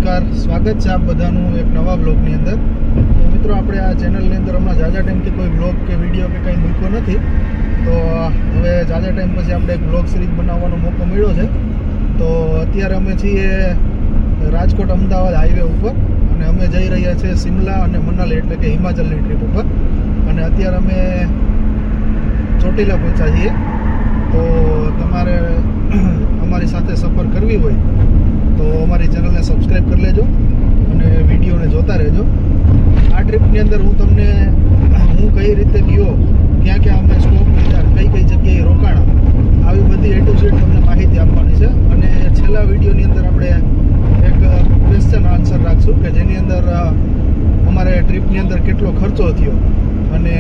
નમસ્કાર, સ્વાગત છે આપ બધાનું એક નવા બ્લોગની અંદર. તો મિત્રો, આપણે આ ચેનલની અંદર હમણાં ઝાઝા ટાઈમથી કોઈ બ્લોગ કે વિડીયો કે કંઈ મૂક્યો નથી. તો હવે ઝાઝા ટાઈમ પછી આપણે એક બ્લોગ સિરીઝ બનાવવાનો મોકો મળ્યો છે. તો અત્યારે અમે છીએ રાજકોટ અમદાવાદ હાઈવે ઉપર અને અમે જઈ રહ્યા છીએ શિમલા અને મનાલી એટલે કે હિમાચલની ટ્રીપ ઉપર. અને અત્યારે અમે ચોટીલા પહોંચ્યા છીએ. તો તમારે અમારી સાથે સફર કરવી હોય તો અમારી ચેનલને સબસ્ક્રાઈબ કરી લેજો અને વિડીયોને જોતા રહેજો. આ ટ્રીપની અંદર હું તમને કઈ રીતે ગયો, ક્યાં ક્યાં અમે સ્ટોપ લીધા, કઈ કઈ જગ્યાએ રોકાણા, આવી બધી A to Z તમને માહિતી આપવાની છે. અને છેલ્લા વિડીયોની અંદર આપણે એક ક્વેશ્ચન આન્સર રાખશું કે જેની અંદર અમારે ટ્રીપની અંદર કેટલો ખર્ચો થયો અને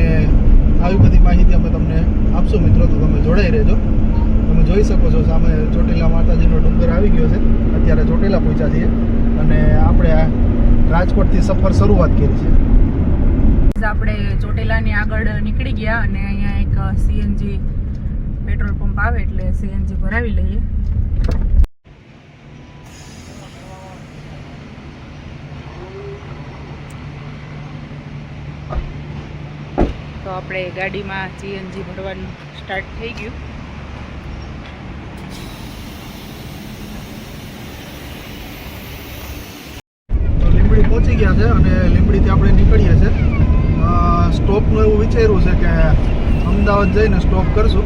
આવી બધી માહિતી અમે તમને આપશું મિત્રો. તો તમે જોડાઈ રહેજો. તમે જોઈ શકો છો સામે ચોટીલા માતાજીનો ડુંગર આવી ગયો છે. અત્યારે ચોટીલા પહોંચ્યા છીએ અને આપણે રાજકોટથી સફર શરૂઆત કરી છે. આપણે ચોટીલાની આગળ નીકળી ગયા અને અહીંયા એક સીએનજી પેટ્રોલ પંપ આવે એટલે સીએનજી ભરાવી લઈએ. તો આપણે ગાડીમાં સીએનજી ભરવાનું સ્ટાર્ટ થઈ ગયું. લીંબડી પહોંચી ગયા છે અને લીંબડીથી આપણે નીકળીએ છીએ. સ્ટોપનું એવું વિચાર્યું છે કે અમદાવાદ જઈને સ્ટોપ કરશું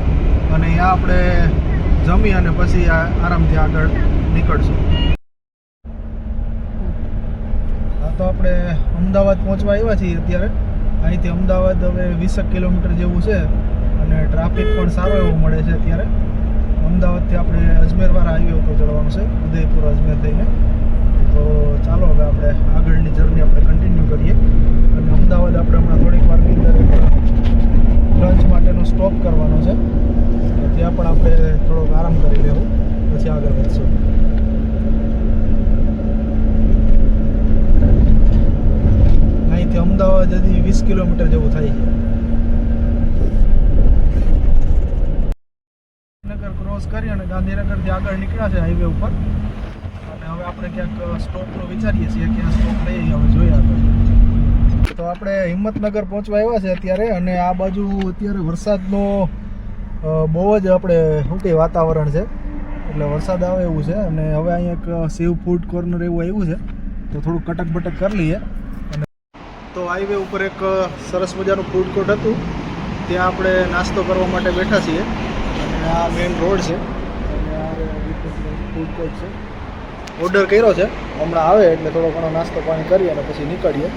અને અહીંયા આપણે જમી અને પછી આરામથી આગળ નીકળશું. હા, તો આપણે અમદાવાદ પહોંચવા આવ્યા છીએ અત્યારે. અહીંથી અમદાવાદ હવે 20 કિલોમીટર જેવું છે અને ટ્રાફિક પણ સારો એવો મળે છે અત્યારે. અમદાવાદથી આપણે અજમેરવાળા હાઈવે ઉપર ચડવાનું છે, ઉદયપુર અજમેર થઈને. તો ચાલો હવે આપણે આગળની જર્ની આપણે કન્ટિન્યુ કરીએ. અને અમદાવાદ આપણે હમણાં થોડીક વારની અંદર એક લંચ માટેનો સ્ટોપ કરવાનો છે. ત્યાં પણ આપણે થોડોક આરામ કરી લેવું, પછી આગળ વધશું. અહીંથી અમદાવાદ હજી 20 કિલોમીટર જેવું થાય છે. ગાંધીનગર ક્રોસ કરી અને ગાંધીનગરથી આગળ નીકળ્યા છે હાઈવે ઉપર. હવે આપણે ક્યાંક સ્ટોપનું વિચારીએ છીએ, ક્યાં સ્ટોપ લઈએ હવે જોઈએ આગળ. તો આપણે હિંમતનગર પહોંચવા આવ્યા છે અત્યારે. અને આ બાજુ અત્યારે વરસાદનો બહુ જ આપણે શું કહીએ વાતાવરણ છે, એટલે વરસાદ આવે એવું છે. અને હવે અહીંયા એક શિવ ફૂડ કોર્નર એવું આવ્યું છે, તો થોડું કટક બટક કરી લઈએ. અને તો હાઈવે ઉપર એક સરસ મજાનું ફૂડ કોર્ટ હતું, ત્યાં આપણે નાસ્તો કરવા માટે બેઠા છીએ. અને આ મેઇન રોડ છે અને આ ફૂડ કોર્ટ છે. ઓર્ડર કર્યો છે, હમણાં આવે એટલે થોડો ઘણો નાસ્તો પાણી કરીએ અને પછી નીકળીએ.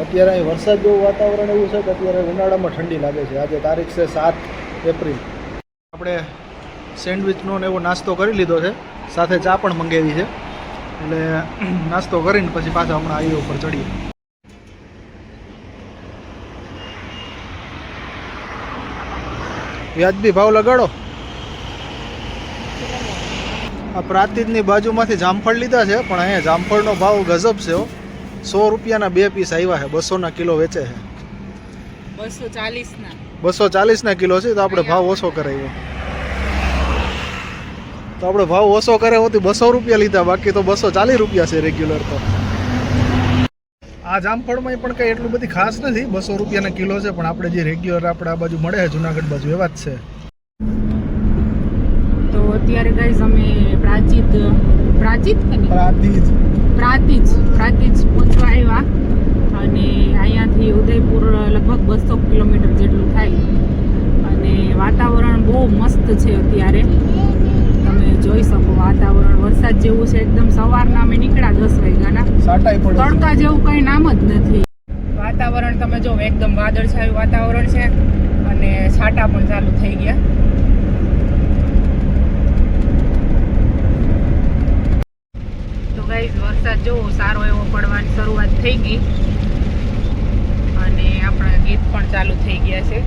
અત્યારે અહીં વરસાદ જેવું વાતાવરણ એવું છે કે અત્યારે ઉનાળામાં ઠંડી લાગે છે. આજે તારીખ છે 7 એપ્રિલ. આપણે સેન્ડવિચનો ને એવો નાસ્તો કરી લીધો છે, સાથે ચા પણ મંગાવી છે. એટલે નાસ્તો કરીને પછી પાછા હમણાં હાઈવે ઉપર ચડીએ. વ્યાજબી ભાવ લગાડો. આ પ્રાતિજની બાજુમાંથી જામફળ લીધા છે, પણ અહીંયા જામફળનો ભાવ ગજબ છે. 100 રૂપિયાના 2 પીસ આવ્યા છે, 200ના કિલો વેચે છે. 240ના કિલો છે. તો આપણે ભાવ ઓછો કરાવ્યો. તો આપણે ભાવ ઓછો કર્યો હોતી 200 રૂપિયા લીધા, બાકી તો 240 રૂપિયા છે રેગ્યુલર. તો આ જામફળમાં પણ કંઈ એટલું બધી ખાસ નથી, 200 રૂપિયાના કિલો છે. પણ આપણે જે રેગ્યુલર આપણે આ બાજુ મળે છે જુનાગઢ બાજુ એવા જ છે. તો અત્યારે ગાઈઝ અમે પ્રાચીજ પહોંચવા આવ્યા. અને અહીંયાથી ઉદયપુર લગભગ 200 કિલોમીટર જેટલું થાય. અને વાતાવરણ બહુ મસ્ત છે અત્યારે, તમે જોઈ શકો. વાતાવરણ વરસાદ જેવું છે એકદમ. સવારના અમે નીકળ્યા 10 વાગ્યાના, તડકા જેવું કંઈ નામ જ નથી. વાતાવરણ તમે જો એકદમ વાદળછાયું વાતાવરણ છે અને છાંટા પણ ચાલુ થઈ ગયા. વરસાદ જોવો સારો એવો પડવાની શરૂઆત થઈ ગઈ અને આપણા ગીત પણ ચાલુ થઈ ગયા છે.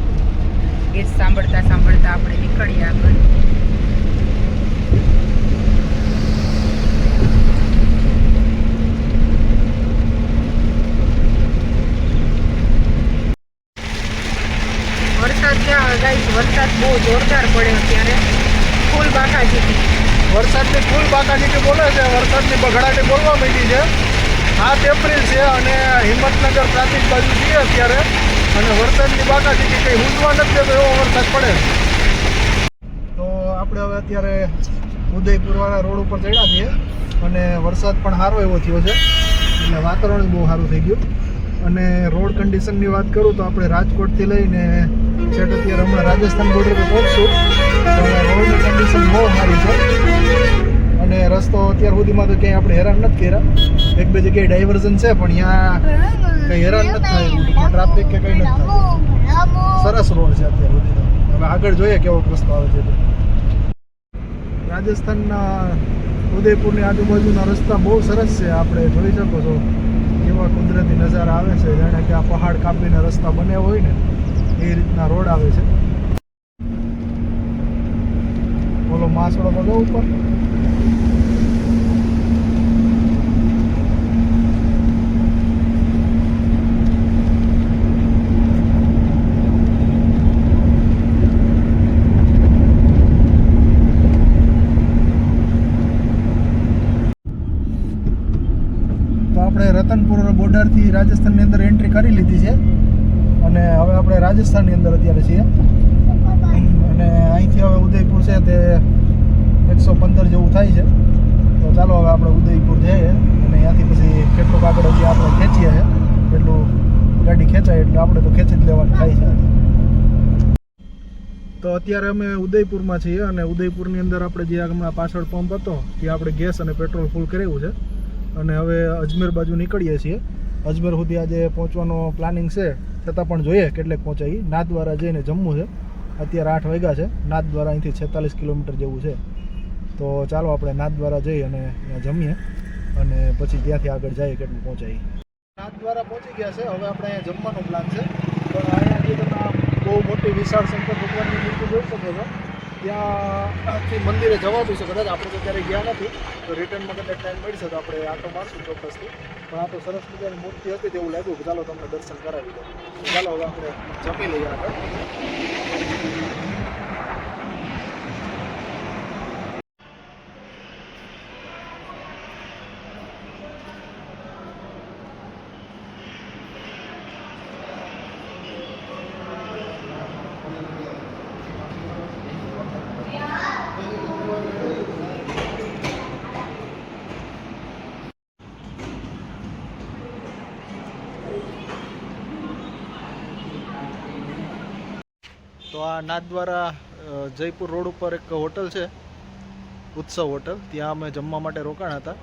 ગીત સાંભળતા સાંભળતા આપણે નીકળીએ આગળ. વરસાદ બહુ જોરદાર પડ્યો અત્યારે. ફૂલ બાકાજી વરસાદની ફૂલ બાકાજી બોલે છે, વરસાદની બગડાટી બોલવા માંડી છે. 7 એપ્રિલ છે અને હિંમતનગર પ્રાંતિક બાજુ છીએ અત્યારે અને વરસાદની બાકાથી કે કંઈ ઊંઘવા નથી દેતો એવો વરસાદ પડે. તો આપણે હવે અત્યારે ઉદયપુરવાળા રોડ ઉપર ચડ્યા છીએ અને વરસાદ પણ સારો એવો થયો છે એટલે વાતાવરણ બહુ સારું થઈ ગયું. અને રોડ કન્ડિશનની વાત કરું તો આપણે રાજકોટથી લઈને છેટ અત્યારે હમણાં રાજસ્થાન બોર્ડર પર પહોંચશું તો રોડની કન્ડિશન બહુ સારી છે અને રસ્તો અત્યાર સુધીમાં તો ક્યાંય આપણે હેરાન નથી કર્યા. એક બે જગ્યાએ ડાયવર્ઝન છે પણ ત્યાં કંઈ હેરાન નથી થાય, ટ્રાફિક કે કંઈ નથી થાય. સરસ રોડ છે અત્યાર સુધી. હવે આગળ જોઈએ કેવો રસ્તો આવે છે. રાજસ્થાનના ઉદયપુરની આજુબાજુના રસ્તા બહુ સરસ છે. આપણે જોઈ શકો છો કેવા કુદરતી નજારા આવે છે, જાણે કે આ પહાડ કાપીને રસ્તા બન્યા હોય ને એ રીતના રોડ આવે છે. બોલો માસડો બધો ઉપર રતનપુર બોર્ડરથી રાજસ્થાનની અંદર એન્ટ્રી કરી લીધી છે અને હવે આપણે રાજસ્થાનની અંદર અત્યારે છીએ અને અહીંથી હવે ઉદયપુર છે તે 115 જેવું થાય છે. તો ચાલો હવે આપણે ઉદયપુર જઈએ અને ત્યાંથી પછી કેટલુંક આગળ હજી આપણે ખેંચીએ છે એટલું ગાડી ખેંચાય એટલે આપણે તો ખેંચી જ લેવાનું થાય છે. તો અત્યારે અમે ઉદયપુરમાં છીએ અને ઉદયપુરની અંદર આપણે જે હમણાં પાછળ પંપ હતો ત્યાં આપણે ગેસ અને પેટ્રોલ ફૂલ કરાવ્યું છે અને હવે અજમેર બાજુ નીકળીએ છીએ. અજમેર સુધી આજે પહોંચવાનો પ્લાનિંગ છે છતાં પણ જોઈએ કેટલેક પહોંચાઈ. નાથદ્વારા જઈને જમવું છે. અત્યારે 8 વાગ્યા છે. નાથદ્વારા અહીંથી 46 કિલોમીટર જેવું છે. તો ચાલો આપણે નાથદ્વારા જઈ અને ત્યાં જમીએ અને પછી ત્યાંથી આગળ જઈએ કેટલું પહોંચાઈ. નાથદ્વારા પહોંચી ગયા છે. હવે આપણે અહીંયા જમવાનો પ્લાન છે પણ અહીંયા જે તમે બહુ મોટી વિશાળ શંકર ભગવાનની મૂર્તિ જોઈ શકો છો ત્યાંથી મંદિરે જવાતું છે. કદાચ આપણે તો ત્યારે ગયા નથી તો રિટર્નમાં કદાચ ટાઈમ મળશે તો આપણે આટો મારશું ચોક્કસથી. પણ આ તો સરસ મજાની મૂર્તિ હતી તેવું લાગ્યું. ચાલો તમને દર્શન કરાવી દો. ચાલો હવે આપણે જમી લઈએ આગળ. તો આ નાથદ્વારા જયપુર રોડ ઉપર એક હોટલ છે, ઉત્સવ હોટલ. ત્યાં અમે જમવા માટે રોકાણા હતા.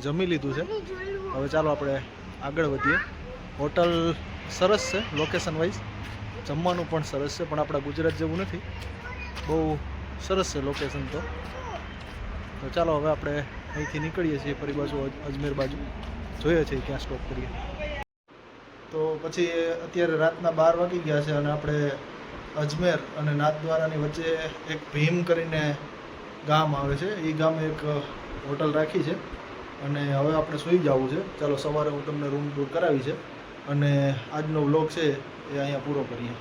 જમી લીધું છે. હવે ચાલો આપણે આગળ વધીએ. હોટલ સરસ છે લોકેશન વાઇઝ, જમવાનું પણ સરસ છે પણ આપણા ગુજરાત જેવું નથી. બહુ સરસ છે લોકેશન. તો ચાલો હવે આપણે અહીંથી નીકળીએ છીએ ફરી બાજુ અજમેર બાજુ. જોઈએ છીએ ક્યાં સ્ટોપ કરીએ. તો પછી અત્યારે રાતના 12 વાગી ગયા છે અને આપણે અજમેર અને નાથદ્વારાની વચ્ચે એક ભીમ કરીને ગામ આવે છે. એ ગામે એક હોટલ રાખી છે અને હવે આપણે સૂઈ જવું છે. ચાલો સવારે હું તમને રૂમ ટૂર કરાવી છે અને આજનો વ્લોગ છે એ અહીંયા પૂરો કરીએ.